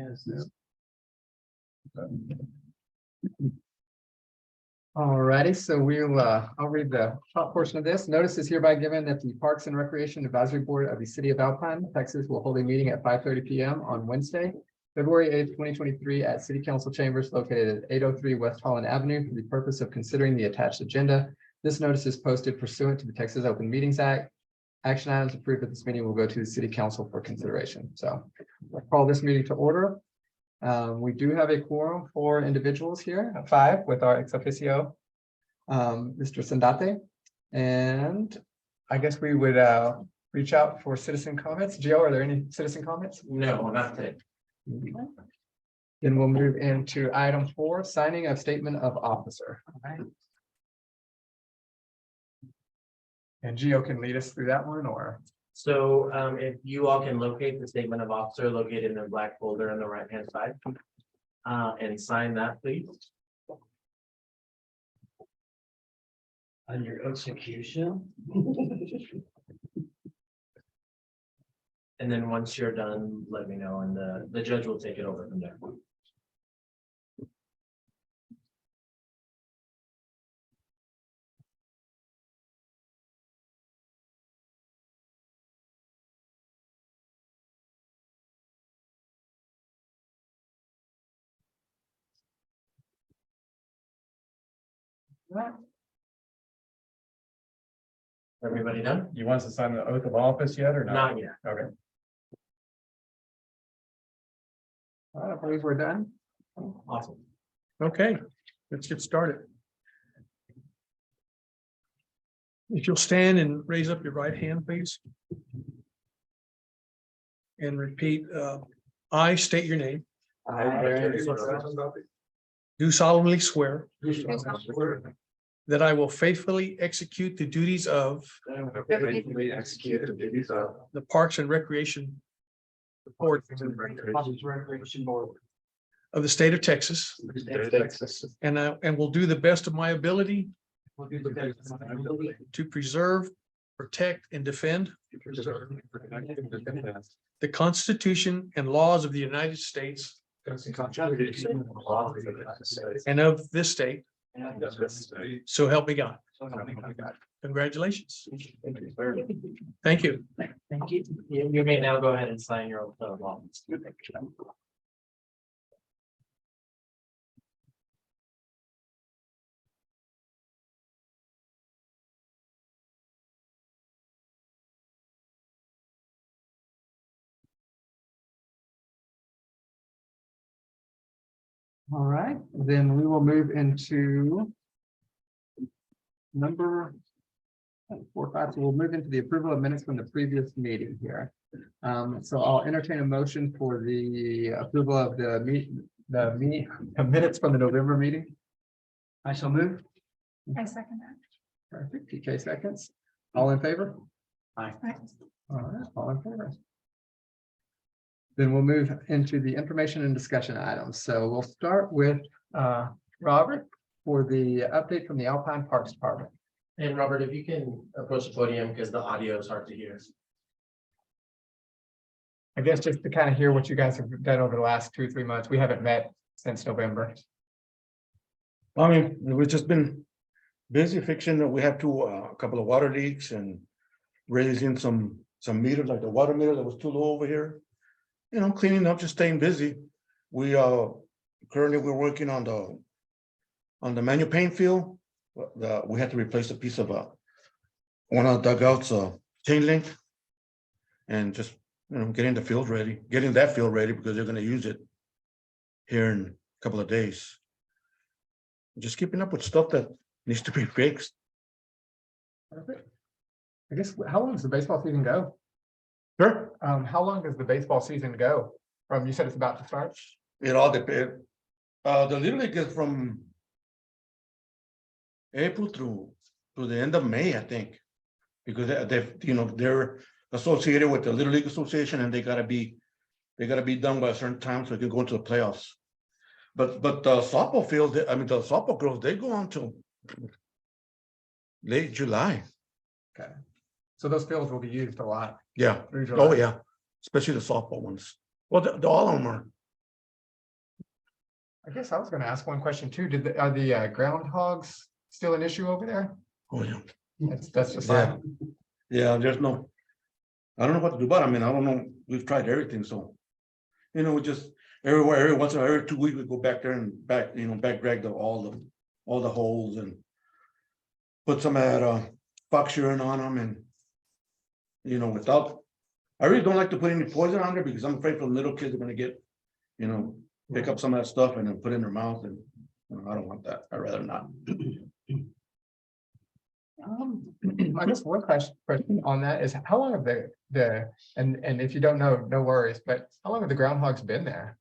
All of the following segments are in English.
Yes. Alrighty, so I'll read the top portion of this. Notice is hereby given that the Parks and Recreation Advisory Board of the City of Alpine, Texas will hold a meeting at 5:30 p.m. on Wednesday, February 8th, 2023 at City Council Chambers located at 803 West Holland Avenue for the purpose of considering the attached agenda. This notice is posted pursuant to the Texas Open Meetings Act. Action items approved at this meeting will go to the City Council for consideration. So I'll call this meeting to order. We do have a quorum for individuals here, 5 with our ex officio, Mr. Sandate. And I guess we would reach out for citizen comments. Gio, are there any citizen comments? No, not today. Then we'll move into item 4, signing of statement of officer. And Gio can lead us through that one, or? So if you all can locate the statement of officer located in the black folder on the right hand side. And sign that, please. Under execution. And then once you're done, let me know and the judge will take it over from there. Everybody done? You want us to sign the oath of office yet or Not yet. Okay. I believe we're done. Awesome. Okay, let's get started. If you'll stand and raise up your right hand, please. And repeat, I state your name, do solemnly swear that I will faithfully execute the duties of the Parks and Recreation Board of the state of Texas, and will do the best of my ability to preserve, protect, and defend the Constitution and laws of the United States and of this state, so help me God. Congratulations. Thank you. Thank you. You may now go ahead and sign your oath of office. All right, then we will move into number 4, 5. So we'll move into the approval of minutes from the previous meeting here. So I'll entertain a motion for the approval of the minutes from the November meeting. I shall move. I second that. Perfect. TK seconds. All in favor? Aye. All right, all in favor. Then we'll move into the information and discussion items. So we'll start with Robert for the update from the Alpine Parks Department. And Robert, if you can approach the podium because the audio is hard to hear. I guess just to kind of hear what you guys have done over the last 2 or 3 months. We haven't met since November. I mean, we've just been busy fixing. We have a couple of water leaks and raising some meters, like the water meter that was too low over here. You know, cleaning up, just staying busy. We currently we're working on the manual paint field. We had to replace a piece of one of the dugouts chain link, and just getting that field ready because they're going to use it here in a couple of days. Just keeping up with stuff that needs to be fixed. Perfect. I guess, how long does the baseball season go? Sure. How long does the baseball season go from, you said it's about to start? It all depends. The Little League is from April through the end of May, I think, because they're associated with the Little League Association, and they gotta be done by a certain time so they can go into the playoffs. But the softball field, the softball girls, they go on till late July. Okay. So those fields will be used a lot. Yeah. through July. Oh, yeah. Especially the softball ones. Well, all of them are. I guess I was gonna ask one question too. Are the groundhogs still an issue over there? Oh, yeah. That's just. Yeah. Yeah, there's no. I don't know what to do, but I mean, I don't know, we've tried everything, so. You know, we just every once in a while, every 2 weeks, we go back there and back drag all the holes and. Put some Buckshire on them and. Without, I really don't like to put any poison on there because I'm afraid the little kids are gonna get, pick up some of that stuff and then put it in their mouth and. I don't want that, I'd rather not. I guess one question on that is how long have and if you don't know, no worries, but how long have the groundhogs been there?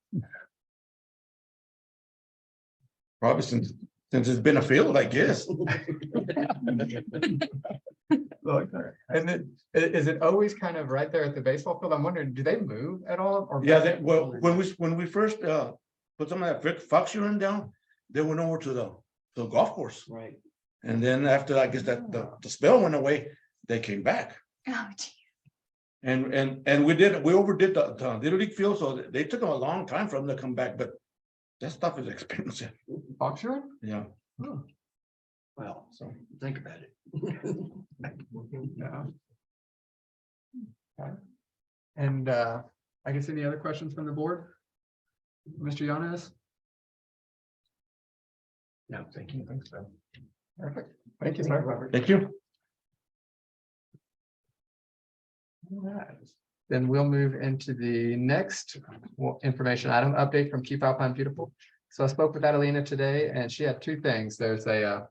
Probably since it's been a field, I guess. And then, is it always kind of right there at the baseball field? I'm wondering, do they move at all? Or Yeah, well, when we first put some of that Buckshire down, they went over to the golf course. Right. And then after, I guess that the spell went away, they came back. Oh, gee. And we overdid the Little League field, so they took them a long time for them to come back, but that stuff is expensive. Boxer? Yeah, Well, so. think about it. Yeah. Okay. And I guess any other questions from the board? Mr. Yanes? No, thank you. Thanks, so. Perfect. Thank you, sir. Robert. Thank you. All right. Then we'll move into the next information item, update from Keep Alpine Beautiful. So I spoke with Adelina today and she had two things. There's a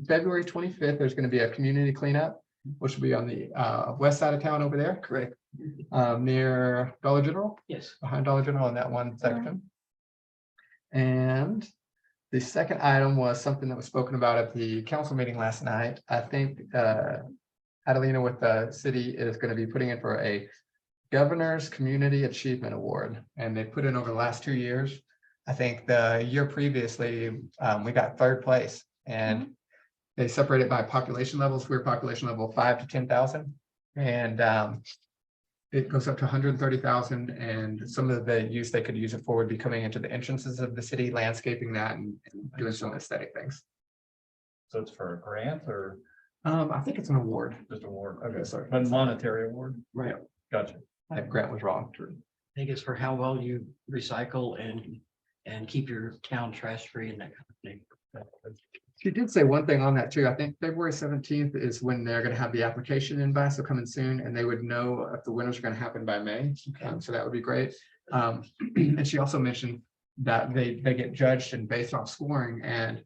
February 25th, there's going to be a community cleanup, which will be on the west side of town over there, correct? Near Dollar General, Yes. behind Dollar General in that one section. And the second item was something that was spoken about at the council meeting last night. I think Adelina with the city is going to be putting in for a Governor's Community Achievement Award, and they put in over the last 2 years. I think the year previously, we got third place, and they separated by population levels. We're population level 5 to 10,000, and it goes up to 130,000. And some of the use they could use it for would be coming into the entrances of the city, landscaping that, and doing some aesthetic things. So it's for a grant or I think it's an award. just award? Okay, sorry. A monetary award? Right. Gotcha. That grant was wrong. I think it's for how well you recycle and keep your town trash free and that kind of thing. She did say one thing on that too. I think February 17th is when they're gonna have the application in by, so coming soon, and they would know if the winners are gonna happen by May. So that would be great. And she also mentioned that they get judged and based off scoring, and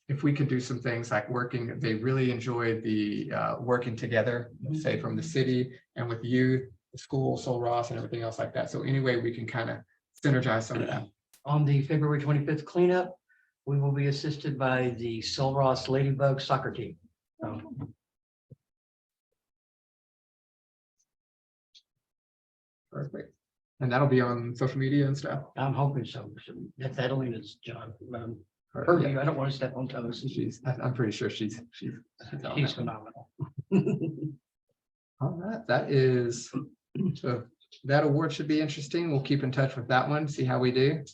if we could do some things like working, they really enjoy the working together, say from the city and with youth, the school, Sol Ross and everything else like that. So anyway, we can kind of synergize some of that. On the February 25th cleanup, we will be assisted by the Sol Ross Ladybug soccer team. Perfect. And that'll be on social media and stuff. I'm hoping so. That's Adelina's job. Yeah. Purview. I don't want to step on toes. I'm pretty sure she's on She's that one. phenomenal. All right, that is, so that award should be interesting. We'll keep in touch with that one, see how we do.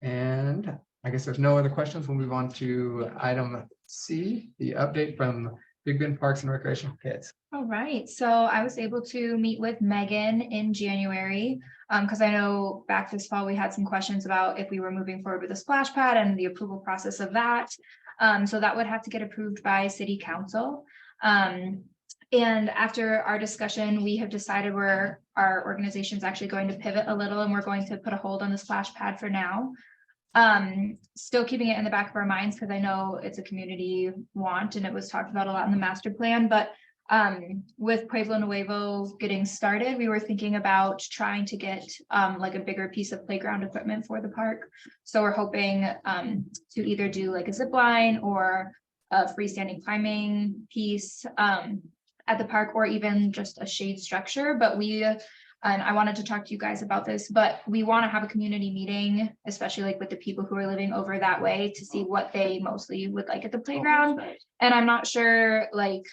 And I guess there's no other questions. We'll move on to item C, the update from Big Bend Parks and Recreation Kids. All right, so I was able to meet with Megan in January, because I know back this fall, we had some questions about if we were moving forward with a splash pad and the approval process of that. So that would have to get approved by city council. And after our discussion, we have decided our organization is actually going to pivot a little, and we're going to put a hold on the splash pad for now. Still keeping it in the back of our minds because I know it's a community want and it was talked about a lot in the master plan, but with Pueblo Nuevo getting started, we were thinking about trying to get like a bigger piece of playground equipment for the park. So we're hoping to either do like a zip line or a freestanding climbing piece at the park, or even just a shade structure. But and I wanted to talk to you guys about this, but we want to have a community meeting, especially like with the people who are living over that way, to see what they mostly would like at the playground. And I'm not sure like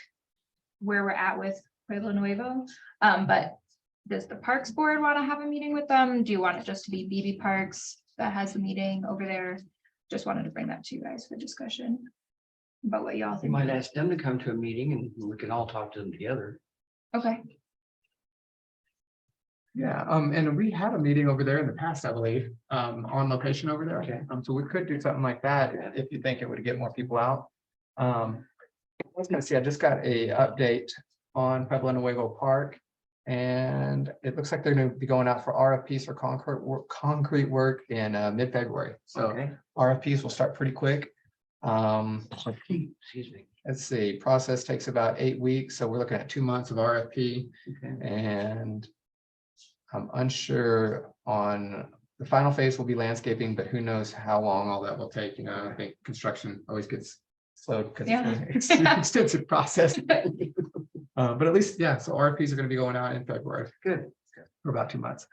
where we're at with Pueblo Nuevo, but does the Parks Board want to have a meeting with them? Do you want it just to be BB Parks? that has the meeting over there. Just wanted to bring that to you guys for discussion. About what y'all You think. might ask them to come to a meeting and we can all talk to them together. Okay, Yeah, and we had a meeting over there in the past, I believe, on location over there. Okay. So we could do something like that if you think it would get more people out. I was gonna see, I just got a update on Pueblo Nuevo Park. And it looks like they're gonna be going out for RFPs for concrete work in mid-February. So Okay. RFPs will start pretty quick. Excuse me. Let's see, process takes about 8 weeks, so we're looking at 2 months of RFP. Okay. And I'm unsure on, the final phase will be landscaping, but who knows how long all that will take, you know, I think construction always gets slowed because it's an extensive process. But at least, yeah, so RFPs are gonna be going out in February. Good. For about 2 months.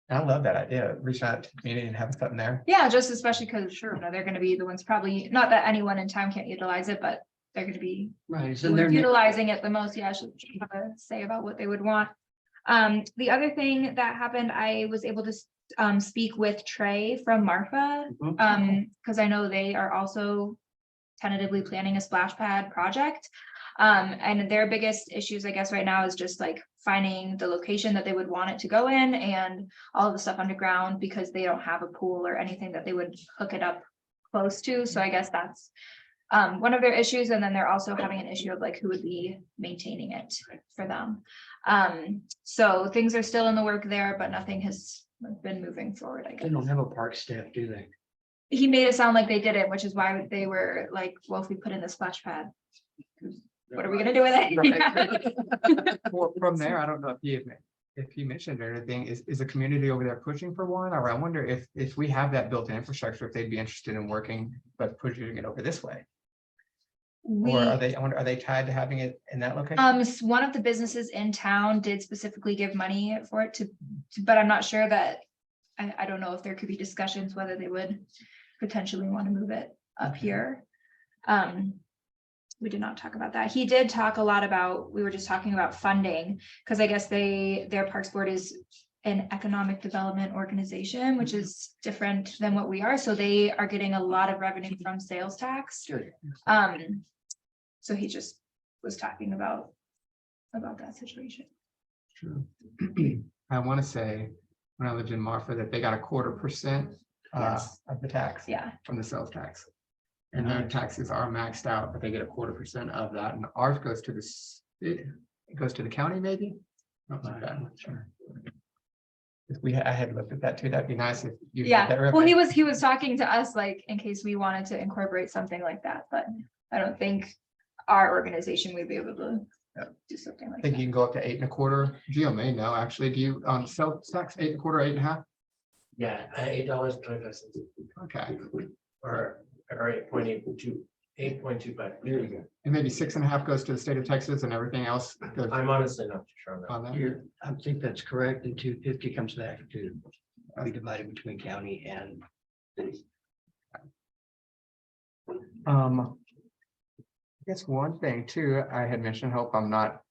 I love that idea, reach out to the community and have something there. yeah, just especially because sure, they're gonna be the ones probably, not that anyone in town can't utilize it, but they're gonna be Right. It's the in their ones neck. utilizing it the most. Yeah, I should have a say about what they would want. The other thing that happened, I was able to speak with Trey from Marfa. Because I know they are also tentatively planning a splash pad project. And their biggest issues, I guess, right now is just like finding the location that they would want it to go in and all of the stuff underground because they don't have a pool or anything that they would hook it up close to. So I guess that's one of their issues. And then they're also having an issue of like who would be maintaining it for them. So things are still in the work there, but nothing has been moving forward, I They guess. don't have a park staff, do they? He made it sound like they did it, which is why they were like, well, if we put in the splash pad, what are we gonna do with it? Well, from there, I don't know if he mentioned or anything, is the community over there pushing for one? Or I wonder if we have that built-in infrastructure, if they'd be interested in working, but pushing it over this way. Or are they, I wonder, are they tied to having it in that location? One of the businesses in town did specifically give money for it but I'm not sure that, I don't know if there could be discussions whether they would potentially want to move it up here. We did not talk about that. He did talk a lot about, we were just talking about funding, because I guess their Parks Board is an economic development organization, which is different than what we are. So they are getting a lot of revenue from sales tax. Sure. So he just was talking about that situation. True. I want to say, when I lived in Marfa, that they got a 1/4% Yes. of the tax Yeah, from the sales tax. And their taxes are maxed out, but they get a 1/4% of that, and ours goes to it goes to the county, maybe? Something like that, I'm not sure. If I had looked at that too, that'd be nice if you. had that yeah. Well, revenue. he was talking to us like in case we wanted to incorporate something like that, but I don't think our organization would be able to do something I like think that. you can go up to 8 1/4. Geo may know, actually, do you, sales tax 8 1/4, 8 1/2? Yeah, $8.25 Okay, or 8.25. There you go. and maybe 6 1/2 goes to the state of Texas and everything else goes I'm honestly not too sure on that. on that. I think that's correct. And 250 comes back to be divided between county and city. I guess one thing too, I had mentioned, hope I'm not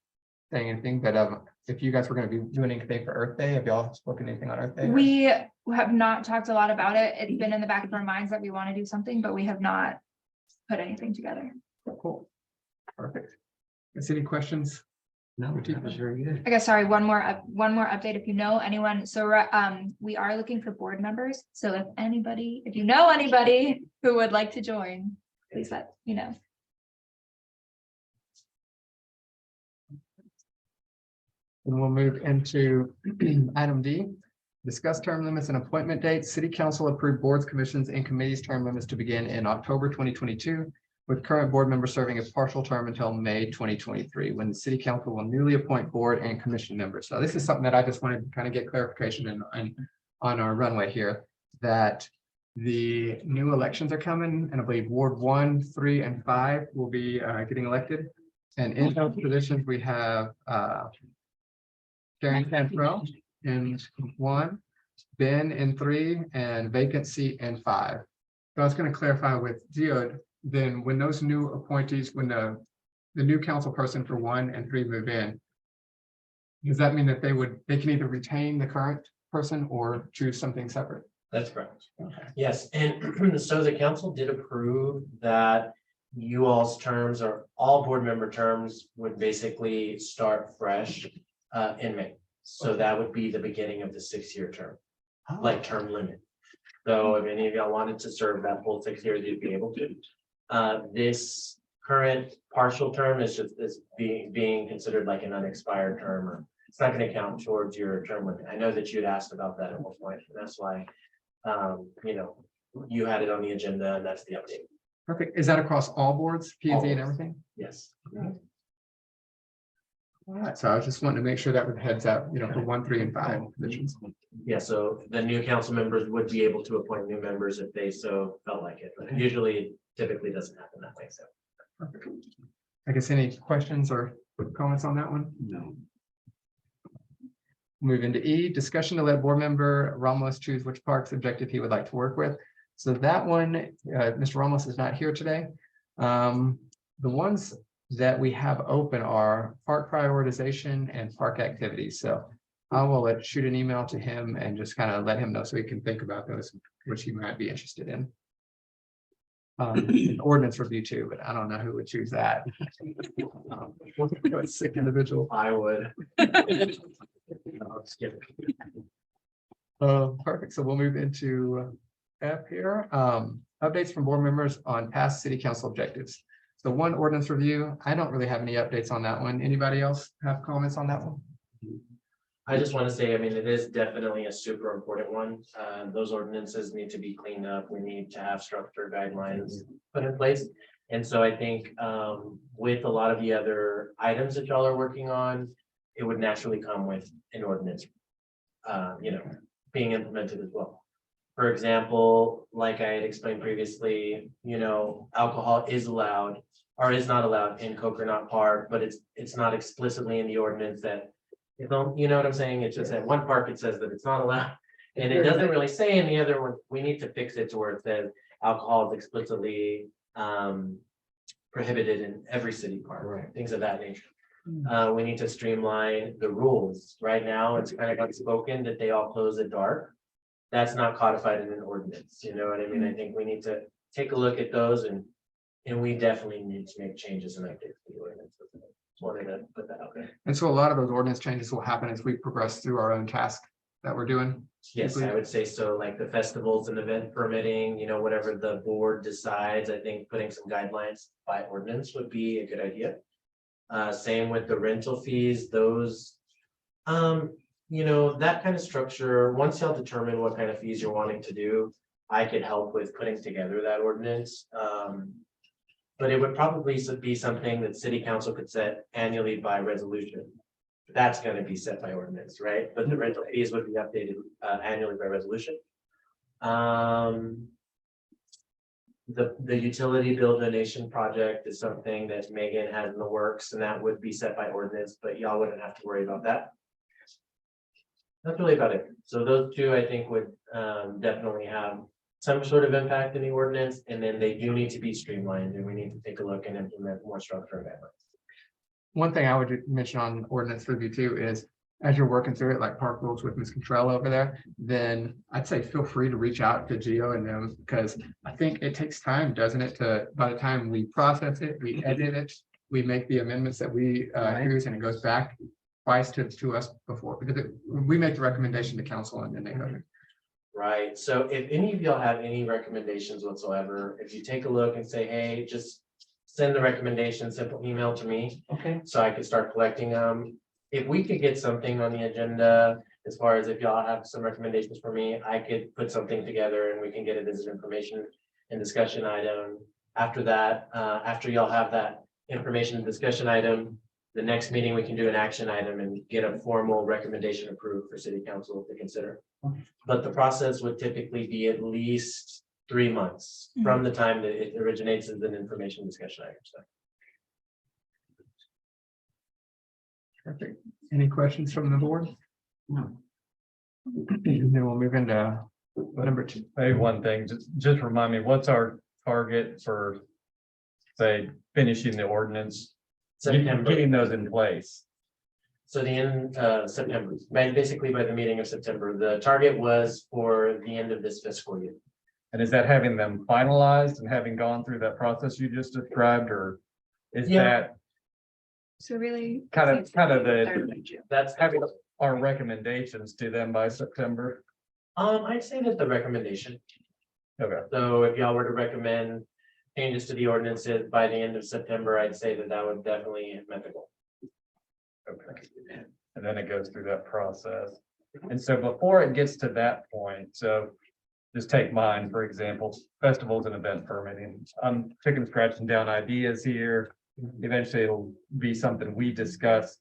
saying anything, but if you guys were gonna be doing anything for Earth Day, have y'all spoken anything on Earth Day? We have not talked a lot about it. It's been in the back of our minds that we want to do something, but we have not put anything together. Cool. Perfect. Any questions? No, that was very good. I guess, sorry, one more update. If you know anyone, so we are looking for board members. So if you know anybody who would like to join, please let me know. And we'll move into item D. Discuss term limits and appointment dates. City Council approved boards, commissions, and committees term limits to begin in October 2022, with current board members serving a partial term until May 2023, when the City Council will newly appoint board and commission members. So this is something that I just wanted to kind of get clarification on our runway here, that the new elections are coming, and I believe Ward 1, 3, and 5 will be getting elected. And in those positions, we have Karen Cantrell in 1, Ben in 3, and vacant seat in 5. So I was going to clarify with Geo, then when those new appointees, when the new council person for 1 and 3 move in, does that mean that they can either retain the current person or choose something separate? That's correct. Yes, and so the council did approve that you all's terms or all board member terms would basically start fresh in May. So that would be the beginning of the 6-year term, like term limit. So if any of y'all wanted to serve that full 6 years, you'd be able to. This current partial term is just being considered like an unexpired term, or it's not going to count towards your term limit. I know that you'd asked about that at one point, and that's why you had it on the agenda, and that's the update. Perfect. Is that across all boards, P and Z and everything? Yes. All right, so I was just wanting to make sure that with heads up, for 1, 3, and 5 positions. Yeah, so the new council members would be able to appoint new members if they so felt like it, but usually typically doesn't happen that way, so. Perfect. I guess any questions or comments on that one? No. Move into E, discussion to let board member Ramos choose which parks objective he would like to work with. So that one, Mr. Ramos is not here today. The ones that we have open are park prioritization and park activities. So I will shoot an email to him and just kind of let him know so he can think about those, which he might be interested in. An ordinance review too, but I don't know who would choose that. A sick individual. I would. No, skip it. Perfect. So we'll move into F here. Updates from board members on past city council objectives. So one ordinance review. I don't really have any updates on that one. Anybody else have comments on that one? I just want to say, I mean, it is definitely a super important one. Those ordinances need to be cleaned up. We need to have structure guidelines put in place. And so I think with a lot of the other items that y'all are working on, it would naturally come with an ordinance, being implemented as well. For example, like I had explained previously, alcohol is allowed or is not allowed in Coconut Park, but it's not explicitly in the ordinance that, you know what I'm saying? It's just at one park, it says that it's not allowed. And it doesn't really say in the other one. We need to fix it to where it says alcohol is explicitly prohibited in every city park, things of that nature. We need to streamline the rules. Right now, it's kind of unspoken that they all close at dark. That's not codified in an ordinance, you know what I mean? I think we need to take a look at those and we definitely need to make changes and updates to the ordinance. Just wanted to put that out there. And so a lot of those ordinance changes will happen as we progress through our own task that we're doing. Yes, I would say so, like the festivals and event permitting, whatever the board decides, I think putting some guidelines by ordinance would be a good idea. Same with the rental fees, those, that kind of structure, once y'all determine what kind of fees you're wanting to do, I could help with putting together that ordinance. But it would probably be something that city council could set annually by resolution. That's going to be set by ordinance, right? But the rental fees would be updated annually by resolution. The utility bill donation project is something that Megan has in the works, and that would be set by ordinance, but y'all wouldn't have to worry about that. That's really about it. So those two, I think, would definitely have some sort of impact in the ordinance, and then they do need to be streamlined, and we need to take a look and implement more structure and guidelines. One thing I would mention on ordinance review too is as you're working through it, like park rules with Ms. Contrell over there, then I'd say feel free to reach out to Gio and them, because I think it takes time, doesn't it, to by the time we process it, we edit it, we make the amendments that we use, and it goes back twice to us before, because we make the recommendation to council and then they go. Right, so if any of y'all have any recommendations whatsoever, if you take a look and say, hey, just send the recommendation, simple email to me. Okay. So I could start collecting them. If we could get something on the agenda, as far as if y'all have some recommendations for me, I could put something together and we can get it as an information and discussion item. After that, after y'all have that information and discussion item, the next meeting, we can do an action item and get a formal recommendation approved for city council to consider. But the process would typically be at least 3 months from the time that it originates as an information discussion item. So. Perfect. Any questions from the board? No. And then we'll move into number 2. Hey, one thing, just remind me, what's our target for, say, finishing the ordinance? September. Getting those in place. So the end, September, basically by the meeting of September, the target was for the end of this fiscal year. And is that having them finalized and having gone through that process you just described, or is Yeah. that So really. kind of the, Third of June. That's having our recommendations to them by September? I'd say that's the recommendation. Okay, So if y'all were to recommend changes to the ordinances by the end of September, I'd say that that would definitely have met the goal. okay. And then it goes through that process. And so before it gets to that point, so just take mine, for example, festivals and event permitting. I'm chicken scratching down ideas here. Eventually it'll be something we discuss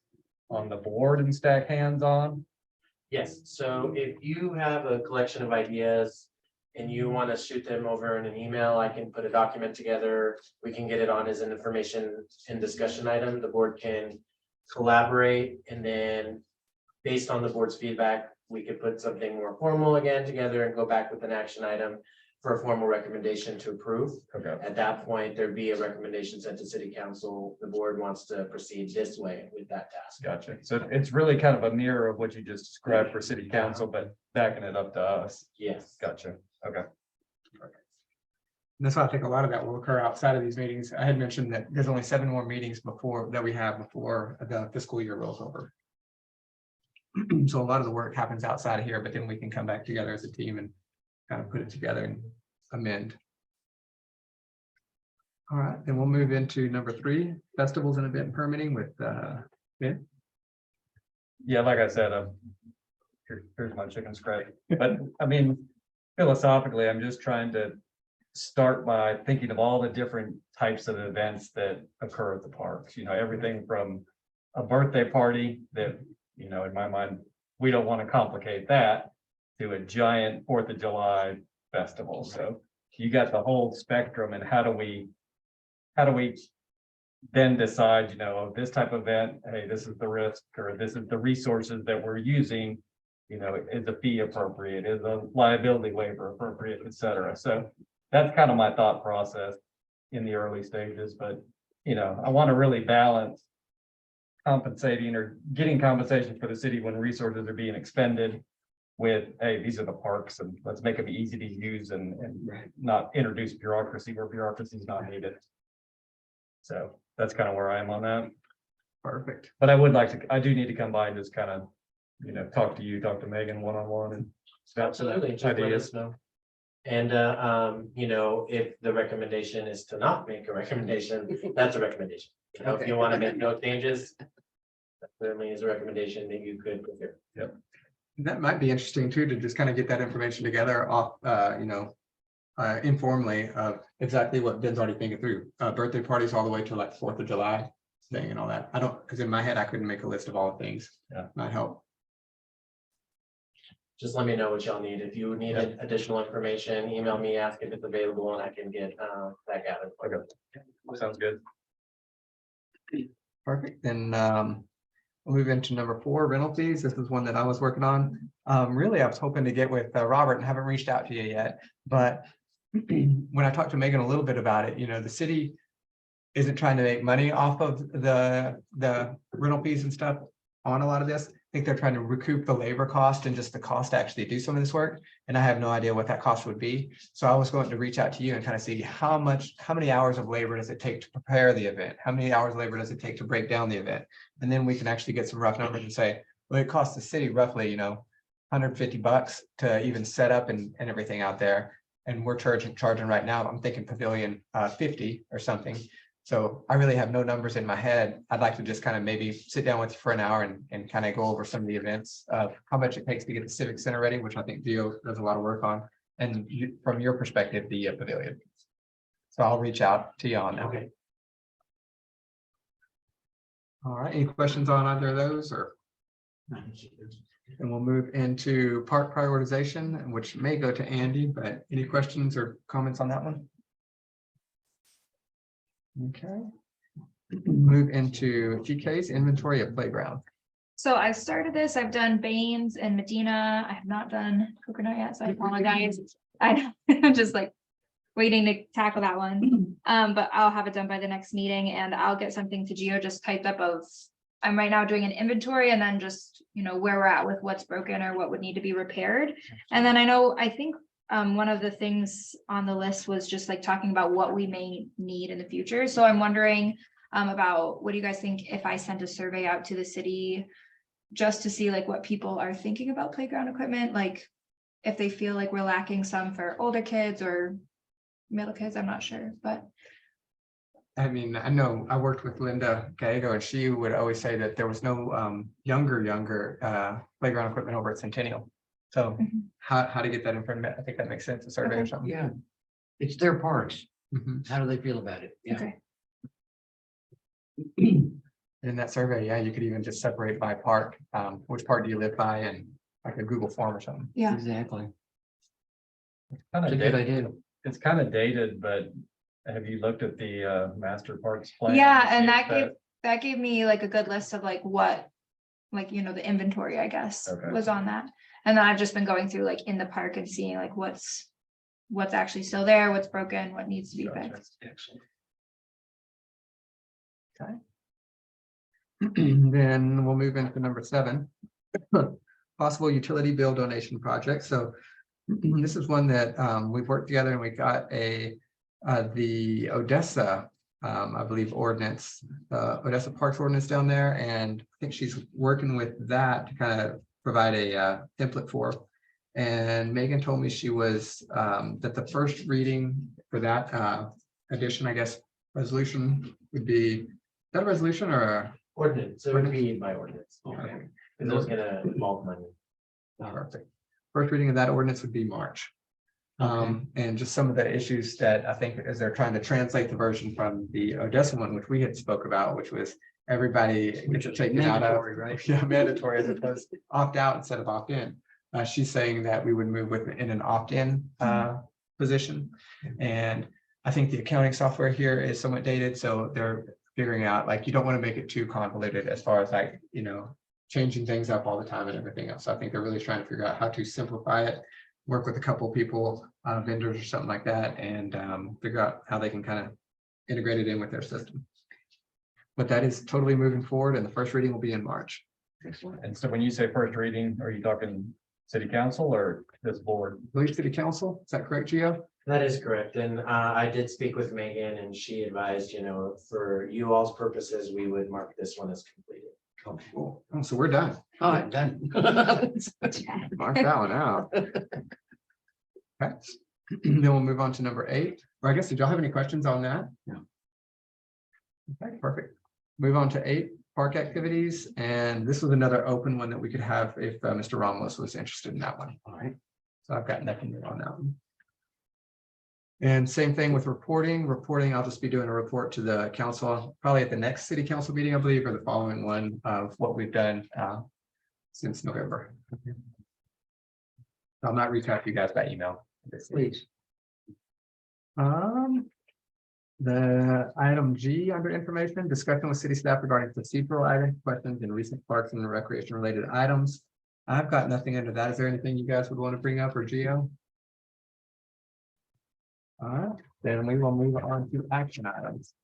on the board and stack hands on. Yes, so if you have a collection of ideas and you want to shoot them over in an email, I can put a document together. We can get it on as an information and discussion item. The board can collaborate, and then based on the board's feedback, we could put something more formal again together and go back with an action item for a formal recommendation to approve. Okay. At that point, there'd be a recommendation sent to city council. The board wants to proceed this way with that task. Gotcha. So it's really kind of a mirror of what you just described for city council, but backing it up to us. Yes. Gotcha. Okay. That's why I think a lot of that will occur outside of these meetings. I had mentioned that there's only 7 more meetings before that we have before the fiscal year rolls over. So a lot of the work happens outside of here, but then we can come back together as a team and kind of put it together and amend. All right, then we'll move into number 3, festivals and event permitting with Ben. Yeah, like I said, here's my chicken scratch. But I mean, philosophically, I'm just trying to start by thinking of all the different types of events that occur at the parks, you know, everything from a birthday party that, you know, in my mind, we don't want to complicate that, to a giant 4th of July festival. So you got the whole spectrum, and how do we then decide, you know, this type of event, hey, this is the risk, or this is the resources that we're using, you know, is the fee appropriate, is a liability waiver appropriate, et cetera. So that's kind of my thought process in the early stages, but, you know, I want to really balance compensating or getting compensation for the city when resources are being expended with, hey, these are the parks and let's make them easy to use and not introduce bureaucracy where bureaucracy is not needed. So that's kind of where I am on that. Perfect. But I do need to come by and just kind of, you know, talk to you, talk to Megan one-on-one and. Absolutely, just let us know. And, you know, if the recommendation is to not make a recommendation, that's a recommendation. You know, if you want to make no changes, that certainly is a recommendation that you could prepare. That might be interesting too, to just kind of get that information together off, you know, informally of exactly what Ben's already thinking through. Birthday parties all the way to like 4th of July thing and all that. I don't, because in my head, I couldn't make a list of all the things. Yeah. Might help. Just let me know what y'all need. If you need Yeah. additional information, email me, ask if it's available, and I can get that gathered. Okay. Sounds good. Perfect. Then we'll move into number 4, rental fees. This is one that I was working on. Really, I was hoping to get with Robert and haven't reached out to you yet. But when I talked to Megan a little bit about it, you know, the city isn't trying to make money off of the rental fees and stuff on a lot of this. I think they're trying to recoup the labor cost and just the cost to actually do some of this work. And I have no idea what that cost would be. So I was going to reach out to you and kind of see how many hours of labor does it take to prepare the event? How many hours of labor does it take to break down the event? And then we can actually get some rough numbers and say, well, it costs the city roughly, you know, $150 to even set up and everything out there. And we're charging right now, I'm thinking pavilion 50 or something. So I really have no numbers in my head. I'd like to just kind of maybe sit down with you for an hour and kind of go over some of the events of how much it takes to get the Civic Center ready, which I think Gio does a lot of work on. And from your perspective, the pavilion. So I'll reach out to you on that. Okay. All right, any questions on either of those, or? And we'll move into park prioritization, which may go to Andy, but any questions or comments on that one? Okay. Move into GK's inventory of playground. So I started this, I've done Baines and Medina. I have not done Coconut yet, so I apologize. I'm just like waiting to tackle that one. But I'll have it done by the next meeting, and I'll get something to Gio just typed up of I'm right now doing an inventory and then just, where we're at with what's broken or what would need to be repaired. And then I think one of the things on the list was just like talking about what we may need in the future. So I'm wondering about, what do you guys think if I sent a survey out to the city just to see like what people are thinking about playground equipment, like if they feel like we're lacking some for older kids or middle kids, I'm not sure, but. I mean, I know I worked with Linda Gallego and she would always say that there was no younger playground equipment over at Centennial. So how to get that information? I think that makes sense, a survey or Okay. something. Yeah, it's their parks. Mhm. How do they feel about it? Yeah. Okay, In that survey, yeah, you could even just separate by park, which park do you live by, and like a Google form or something. yeah, Exactly. Kind It's a of good dated, idea. it's kind of dated, but have you looked at the master parks plan? yeah, and that gave me like a good list of like what, like, the inventory, I guess, Okay. was on that. And then I've just been going through like in the park and seeing like what's actually still there, what's broken, what needs to be Gotcha. fixed. Excellent. Then we'll move into number 7. Possible utility bill donation project. So this is one that we've worked together and we got the Odessa, I believe, ordinance, Odessa Parks ordinance down there. And I think she's working with that to kind of provide a template for. And Megan told me she was that the first reading for that addition, I guess, resolution would be, is that a resolution or a? Ordinance, so it would be by ordinance. Okay. Because it was gonna involve money. Perfect. First reading of that ordinance would be March. And just some of the issues that I think as they're trying to translate the version from the Odessa one, which we had spoke about, which was everybody gets to take it out of. Mandatory, right? Yeah, mandatory as opposed to opt out instead of opt in. She's saying that we would move in an opt-in position. And I think the accounting software here is somewhat dated, so they're figuring out, like, you don't want to make it too convoluted as far as like, changing things up all the time and everything else. So I think they're really trying to figure out how to simplify it, work with a couple people, vendors or something like that, and figure out how they can kind of integrate it in with their system. But that is totally moving forward, and the first reading will be in March. Excellent. And so when you say first reading, are you talking city council or this board? Believe City Council, is that correct, Gio? That is correct, and I did speak with Megan and she advised, for you all's purposes, we would mark this one as completed. Oh, cool. Oh, so we're done. All right, done. Mark that one out. Okay. Then we'll move on to number 8. Or I guess, did y'all have any questions on that? No. Okay, perfect. Move on to 8, park activities. And this was another open one that we could have if Mr. Ramos was interested in that one. All right. So I've got nothing on that one. And same thing with reporting. I'll just be doing a report to the council, probably at the next city council meeting, I believe, or the following one of what we've done since November. I'll not reach out to you guys by email. Please. The item G under information, discussion with city staff regarding procedural items, questions, and recent parks and recreation related items. I've got nothing under that. Is there anything you guys would want to bring up, or Gio? All right, then we will move on to action items.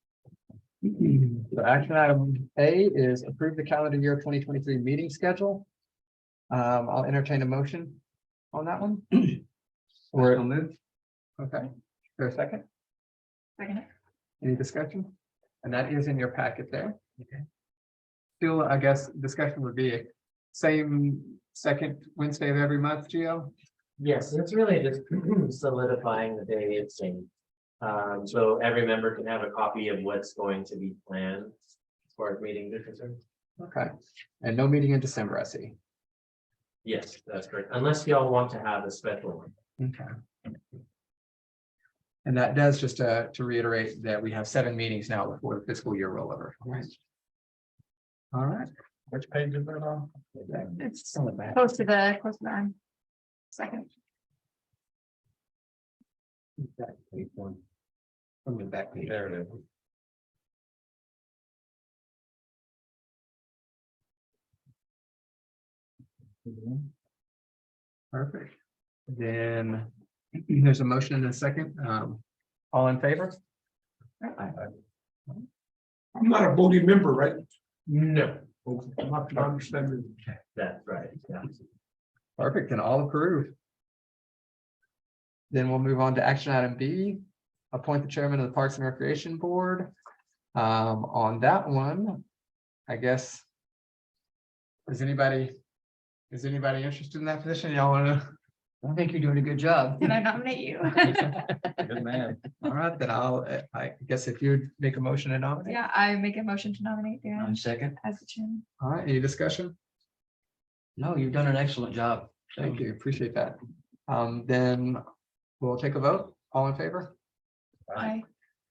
So action item A is approve the calendar year 2023 meeting schedule. I'll entertain a motion on that one. Or move. Okay, is there a second? Second. Any discussion? And that is in your packet there. Okay. Still, I guess discussion would be same second Wednesday of every month, Gio? Yes, it's really just solidifying the day it's in. So every member can have a copy of what's going to be planned as far as meetings are concerned. Okay, and no meeting in December, I see. Yes, that's correct, unless y'all want to have a special one. Okay. And that does, just to reiterate, that we have 7 meetings now before the fiscal year rollover. All right. Which page is that on? It's on the back. Close to the arm. Second. From the back page. There it is. Perfect. Then there's a motion and a second. All in favor? I'm not a voting member, right? No, That's right, yeah. Perfect, and all approved. Then we'll move on to action item B, appoint the chairman of the Parks and Recreation Board. On that one, I guess. Is anybody interested in that position? Y'all wanna? I think you're doing a good job. Can I nominate you? Good man. All right, then I guess if you'd make a motion and nominate. Yeah, I make a motion to nominate One Dan second. as the chairman. All right, any discussion? No, you've done an excellent job. Thank you, appreciate that. Then we'll take a vote. All in favor? Aye.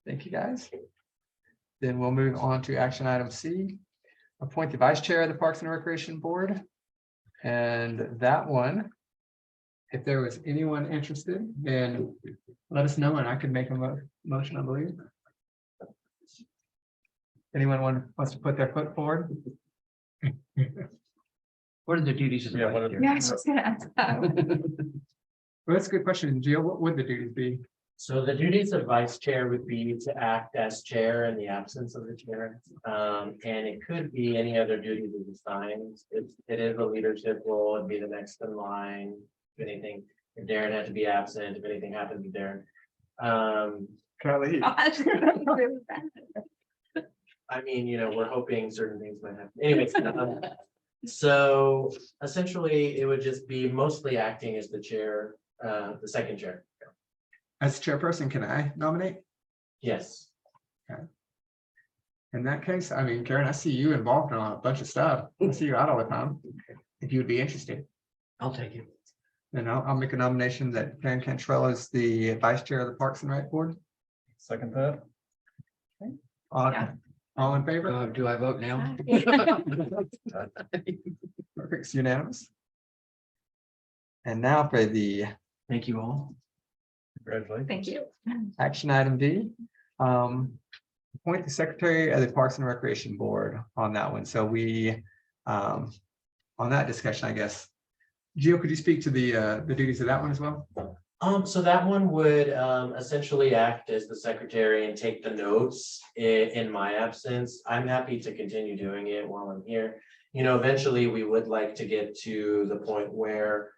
Thank you, guys. Then we'll move on to action item C. Appoint the vice chair of the Parks and Recreation Board. And that one. If there was anyone interested, then let us know and I could make a motion, I believe. Anyone wants to put their foot forward? What are the duties of the Yeah, vice what are- chair? Yeah, I was just gonna ask that. Well, that's a good question. Gio, what would the duties be? So the duties of vice chair would be to act as chair in the absence of the chair. And it could be any other duty that's assigned. It is a leadership role, it'd be the next in line. If anything, if Darren had to be absent, if anything happened to Darren. Charlie. I mean, we're hoping certain things might happen. Anyways. So essentially, it would just be mostly acting as the chair, the second chair. As chairperson, can I nominate? Yes. In that case, I mean, Karen, I see you involved in a bunch of stuff. I see you out all the time. If you would be interested, I'll take it. then I'll make a nomination that Karen Cantrell is the vice chair of the Parks and Rec Board. Second that. Yeah. All in favor? Do I vote now? Perfect, it's unanimous. And now for the Thank you all. Congratulations. Thank you. action item D. Appoint the secretary of the Parks and Recreation Board on that one. So we, on that discussion, I guess. Gio, could you speak to the duties of that one as well? So that one would essentially act as the secretary and take the notes in my absence. I'm happy to continue doing it while I'm here. Eventually we would like to get to the point where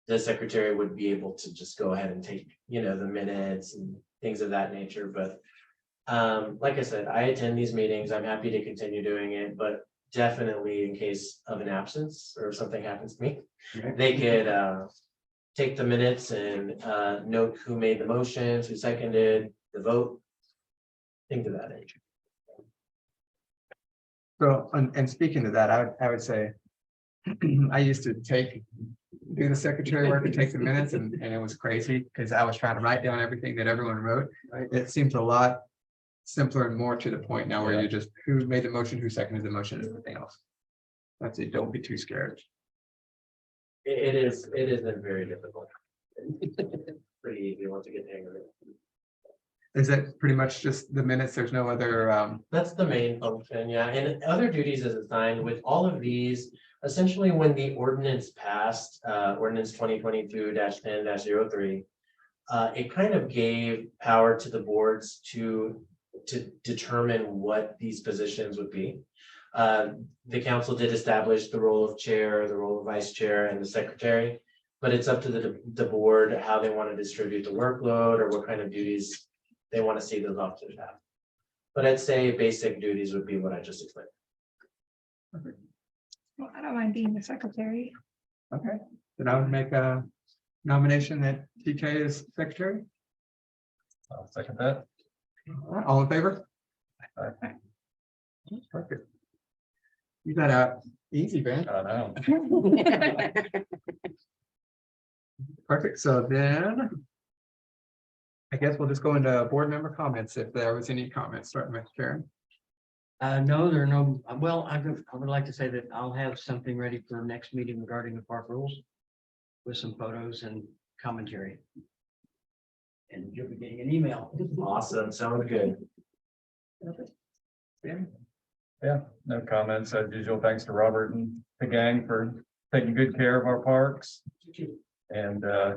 the secretary would be able to just go ahead and take, the minutes and things of that nature. But like I said, I attend these meetings. I'm happy to continue doing it, but definitely in case of an absence or if something happens to me, they could take the minutes and note who made the motions, who seconded the vote. Things of that nature. So, and speaking to that, I would say, I used to do the secretary work and take the minutes and it was crazy because I was trying to write down everything that everyone wrote. It seems a lot simpler and more to the point now where you just, who made the motion, who seconded the motion, and everything else. That's it, don't be too scared. It isn't very difficult. Pretty easy once you get the hang of it. Is that pretty much just the minutes? There's no other, That's the main function, yeah, and other duties as assigned with all of these, essentially when the ordinance passed, ordinance 2022-10-03. It kind of gave power to the boards to determine what these positions would be. The council did establish the role of chair, the role of vice chair, and the secretary. But it's up to the board how they want to distribute the workload or what kind of duties they want to see those officers have. But I'd say basic duties would be what I just explained. Well, I don't mind being the secretary. okay, then I would make a nomination that TK is secretary. I'll second that. All right, all in favor? Aye. Perfect. You got out easy, man. I know. Perfect, so then. I guess we'll just go into board member comments if there was any comments, starting with Karen. No, there are no, well, I would like to say that I'll have something ready for next meeting regarding the park rules. With some photos and commentary. And you'll be getting an email. Awesome, sounds good. Dan? Yeah, no comments. As usual, thanks to Robert and the gang for taking good care of our parks. And, I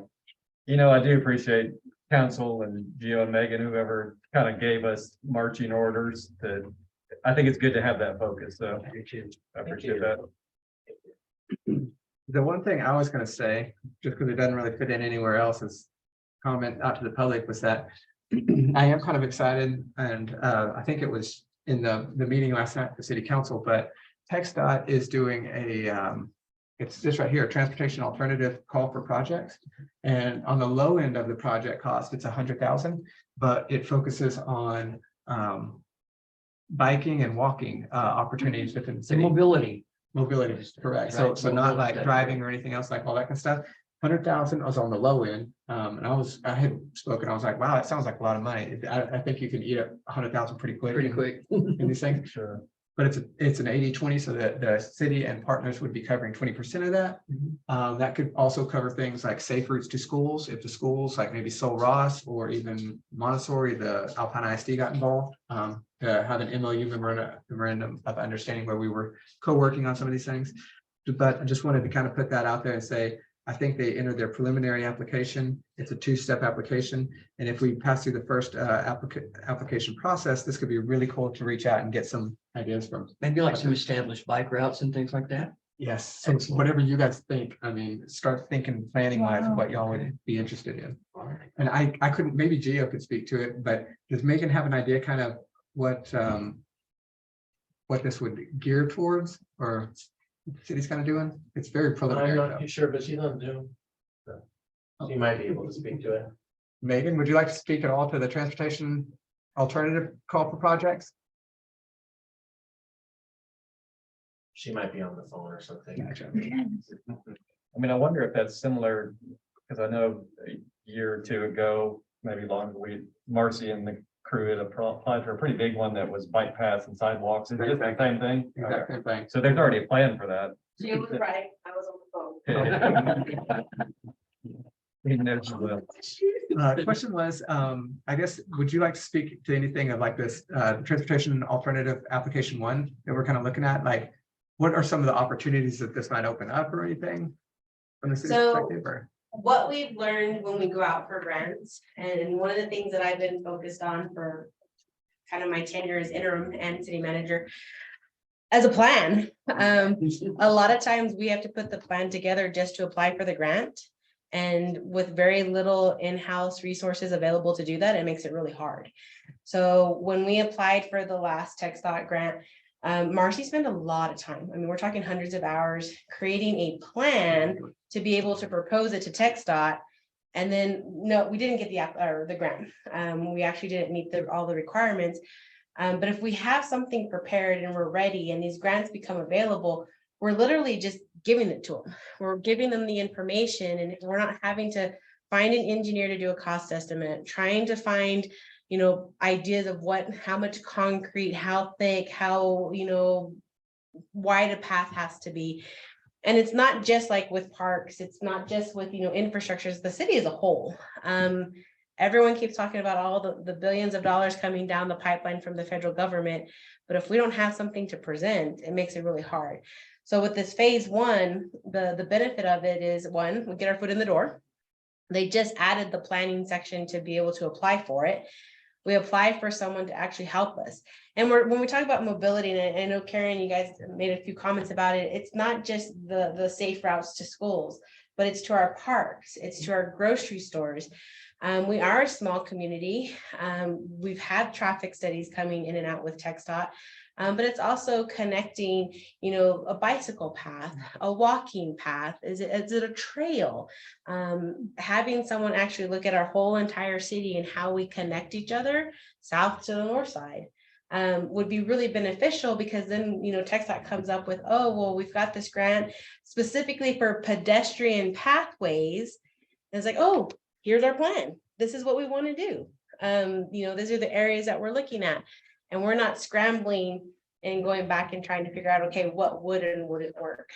do appreciate council and Gio and Megan, whoever kind of gave us marching orders to I think it's good to have that focus, so I do too. I appreciate that. The one thing I was gonna say, just because it doesn't really fit in anywhere else, is comment out to the public was that I am kind of excited, and I think it was in the meeting last night at the city council, but TxDOT is doing it's this right here, transportation alternative call for projects. And on the low end of the project cost, it's 100,000, but it focuses on biking and walking opportunities within the The city. mobility. Mobility is correct. So, Right, so not like mobility. driving or anything else, like all that kind of stuff. 100,000 was on the low end. And I had spoken, I was like, wow, that sounds like a lot of money. I think you can eat up 100,000 pretty quick. Pretty in- quick. In these things, Sure. but it's an 80-20, so that the city and partners would be covering 20% of that. That could also cover things like safe routes to schools, if the schools like maybe Sol Ross or even Montessori, the Alpine ISD got involved. To have an MOU memorandum of understanding where we were co-working on some of these things. But I just wanted to kind of put that out there and say, I think they entered their preliminary application. It's a two-step application. And if we pass through the first application process, this could be really cool to reach out and get some ideas from. Maybe like some established bike routes and things like that. Yes, so whatever you guys think, I mean, start thinking planning wise Wow. what y'all would be interested in. All right. And I couldn't, maybe Gio could speak to it, but does Megan have an idea kind of what this would gear towards, or the city's kind of doing? It's very I'm preliminary not though. too sure, but she's on Zoom. So she might be able to speak to it. Megan, would you like to speak at all to the transportation alternative call for projects? She might be on the phone or something. Gotcha. I mean, I wonder if that's similar, because I know a year or two ago, maybe longer, Marcy and the crew had applied for a pretty big one that was bike paths and sidewalks. Is it the same thing? Exactly, thanks. So there's already a plan for that. She was right, I was on the phone. He knows you will. The question was, I guess, would you like to speak to anything of like this, transportation alternative application one that we're kind of looking at? Like, what are some of the opportunities that this might open up or anything? From the city's So- perspective, or? What we've learned when we go out for grants, and one of the things that I've been focused on for kind of my tenure as interim and city manager, as a plan, a lot of times we have to put the plan together just to apply for the grant. And with very little in-house resources available to do that, it makes it really hard. So when we applied for the last TxDOT grant, Marcy spent a lot of time. I mean, we're talking hundreds of hours creating a plan to be able to propose it to TxDOT. And then, no, we didn't get the grant. We actually didn't meet all the requirements. But if we have something prepared and we're ready and these grants become available, we're literally just giving it to them. We're giving them the information, and we're not having to find an engineer to do a cost estimate, trying to find, ideas of how much concrete, how thick, how, wide a path has to be. And it's not just like with parks, it's not just with, infrastructures, the city as a whole. Everyone keeps talking about all the billions of dollars coming down the pipeline from the federal government. But if we don't have something to present, it makes it really hard. So with this phase one, the benefit of it is, one, we get our foot in the door. They just added the planning section to be able to apply for it. We apply for someone to actually help us. And when we talk about mobility, and I know Karen, you guys made a few comments about it, it's not just the safe routes to schools, but it's to our parks, it's to our grocery stores. We are a small community. We've had traffic studies coming in and out with TxDOT, but it's also connecting, a bicycle path, a walking path. Is it a trail? Having someone actually look at our whole entire city and how we connect each other, south to the north side, would be really beneficial, because then, TxDOT comes up with, oh, well, we've got this grant specifically for pedestrian pathways. And it's like, oh, here's our plan. This is what we want to do. These are the areas that we're looking at. And we're not scrambling and going back and trying to figure out, okay, what would and wouldn't work.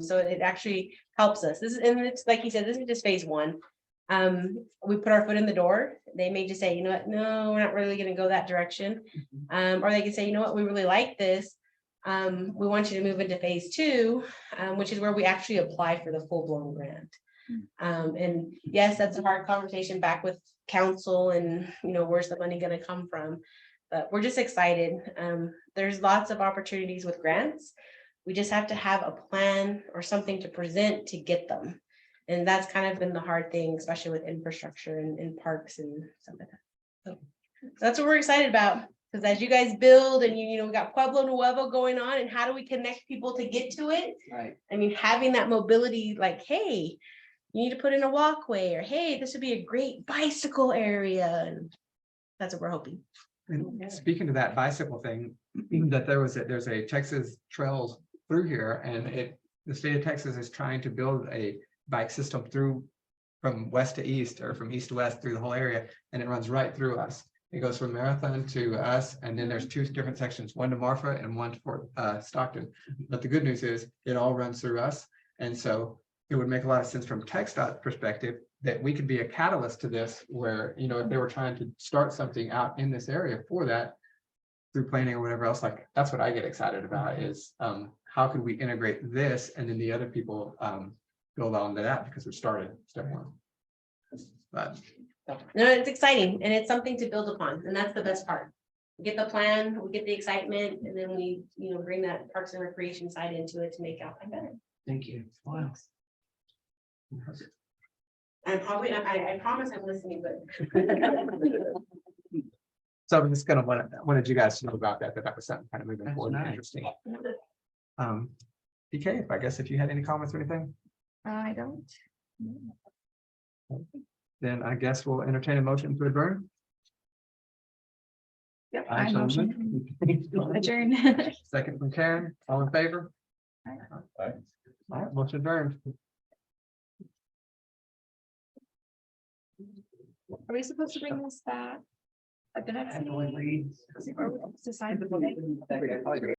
So it actually helps us. And it's like you said, this is just phase one. We put our foot in the door. They may just say, you know what, no, we're not really going to go that direction. Or they can say, you know what, we really like this. We want you to move into phase two, which is where we actually apply for the full-blown grant. And yes, that's a hard conversation back with council and, where's the money going to come from? But we're just excited. There's lots of opportunities with grants. We just have to have a plan or something to present to get them. And that's kind of been the hard thing, especially with infrastructure and parks and stuff like that. So that's what we're excited about. Because as you guys build and you know, we got Pueblo Nuevo going on, and how do we connect people to get to it? Right. I mean, having that mobility, like, hey, you need to put in a walkway, or hey, this would be a great bicycle area. And that's what we're hoping. And speaking to that bicycle thing, that there's a Texas Trails through here, and the state of Texas is trying to build a bike system through from west to east or from east to west through the whole area, and it runs right through us. It goes from Marathon to us, and then there's two different sections, one to Marfa and one to Fort Stockton. But the good news is it all runs through us, and so it would make a lot of sense from TxDOT perspective that we could be a catalyst to this, where, you know, if they were trying to start something out in this area for that through planning or whatever else, like, that's what I get excited about is how could we integrate this, and then the other people build on to that, because we started step one. But No, it's exciting, and it's something to build upon, and that's the best part. We get the plan, we get the excitement, and then we, you know, bring that Parks and Recreation side into it to make Alpine better. Thank you. Wow. And probably, I promise I'm listening, but so I'm just gonna wanted you guys to know about that was something kind of moving That's forward, and nice. interesting. DK, I guess if you had any comments or anything, I don't. then I guess we'll entertain a motion to adjourn. Yep, I I shall motion move. adjourn. Second from Karen, all in favor? Aye. Aye. All right, motion adjourned. Are we supposed to bring this back at the next meeting? Read. Or decide the vote?